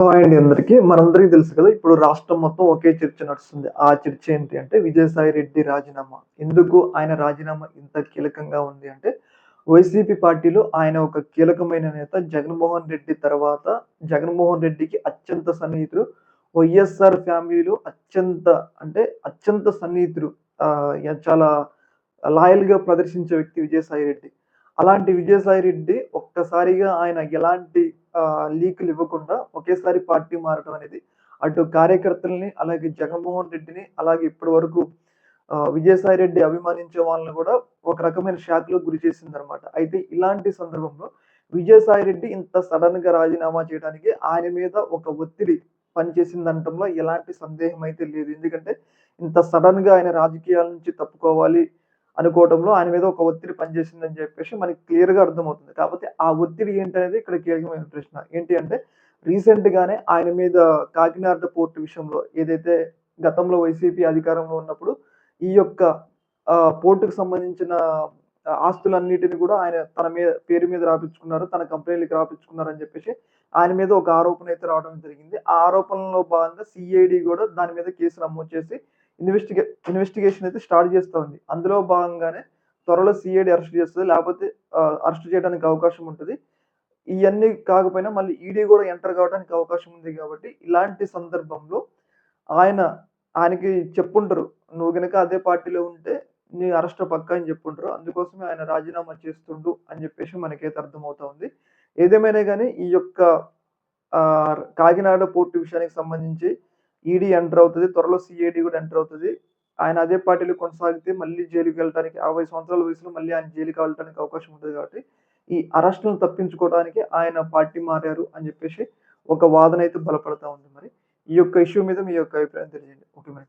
Hi అండి అందరికి. మనందరికీ తెలుసు కదా! ఇప్పుడు రాష్ట్రం మొత్తం ఒకే చర్చ నడుస్తుంది. ఆ చర్చ ఏంటి అంటే విజయసాయి రెడ్డి రాజీనామా. ఎందుకు ఆయన రాజీనామా ఇంత కీలకంగా ఉంది అంటే, వైసీపీ పార్టీలో ఆయన ఒక కీలకమైన నేత. జగన్మోహన్ రెడ్డి తర్వాత జగన్మోహన్ రెడ్డికి అత్యంత సన్నిహితుడు. వైఎస్ఆర్ ఫ్యామిలీలో అత్యంత సన్నిహితుడు. చాలా లాయల్‌గా ప్రదర్శించే వ్యక్తి విజయసాయి రెడ్డి. అలాంటి విజయసాయి రెడ్డి ఒక్కసారిగా ఆయన ఎలాంటి లీకులు ఇవ్వకుండా ఒకేసారి పార్టీ మారడం అనేది అటు కార్యకర్తలని, అలాగే జగన్మోహన్ రెడ్డిని, అలాగే ఇప్పటి వరకు విజయసాయి రెడ్డి అభిమానించే వాళ్ళని కూడా ఒక రకమైన షాక్‌లోకి గురి చేసిందనమాట. అయితే ఇలాంటి సందర్భంలో విజయసాయి రెడ్డి ఇంత సడెన్‌గా రాజీనామా చేయడానికి ఆయన మీద ఒక ఒత్తిడి పనిచేసిందనటంలో ఎలాంటి సందేహం అయితే లేదు. ఎందుకంటే ఇంత సడెన్‌గా ఆయన రాజకీయాల నుంచి తప్పుకోవాలి అనుకోవడంలో ఆయన మీద ఒక ఒత్తిడి పనిచేసిందని చెప్పేసి మనకి క్లియర్‌గా అర్థమవుతుంది. కాపోతే ఆ ఒత్తిడి ఏంటనేది ఇక్కడ కీలకమైన ప్రశ్న. ఏంటి అంటే రీసెంట్‌గానే ఆయన మీద కాకినాడ పోర్ట్ విషయంలో ఏదైతే గతంలో వైసీపీ అధికారంలో ఉన్నప్పుడు ఈ యొక్క పోర్ట్‌కి సంబంధించిన ఆస్తులన్నిటిని కూడా ఆయన తన పేరు మీద రాపిచ్చుకున్నారు. తన కంపెనీలకి రాపిచ్చుకున్నారని చెప్పేసి ఆయన మీద ఒక ఆరోపణ అయితే రావడం జరిగింది. ఆ ఆరోపణలో భాగంగా సీఐడీ గూడా దాని మీద కేసు నమోదు చేసి ఇన్వెస్టిగేషన్ అయితే స్టార్ట్ చేస్తా ఉంది. అందులో భాగంగానే త్వరలో సీఐడీ అరెస్ట్ చేస్తది. లేపోతే అరెస్ట్ చేయడానికి అవకాశం ఉంటది. ఇయన్నీ కాకపోయినా మళ్ళీ ఈడీ గూడా ఎంటర్ కావడానికి అవకాశం ఉంది గాబట్టి, ఇలాంటి సందర్భంలో ఆయన ఆయనకి చెప్పుంటరు. నువ్వు గనక అదే పార్టీలో ఉంటే నీ అరెస్ట్ పక్కా అని జెప్పుంటరు. అందుకోసమే ఆయన రాజీనామా చేస్తుండు అని జెప్పేసి మనకైతే అర్థమవుతా ఉంది. ఏదేమైనా గాని ఈ యొక్క కాకినాడ పోర్ట్ విషయానికి సంబంధించి ఈడీ ఎంటర్ అవుతది. త్వరలో సీఐడీ గూడా ఎంటర్ అవుతది. ఆయన అదే పార్టీలో కొనసాగితే మళ్ళీ జైలుకెళ్ళటానికి 60 సంవత్సరాల వయసులో మళ్ళీ ఆయన జైలుకి వెళ్ళటానికి అవకాశం ఉంటది కాబట్టి, ఈ అరెస్ట్‌లను తప్పించుకోవడానికి ఆయన పార్టీ మారారు అని జెప్పేసి ఒక వాదన అయితే బలపడతా ఉంది మరి. ఈ యొక్క ఇష్యూ మీద మీ యొక్క అభిప్రాయం తెలియజేయండి. ఓకే మరి.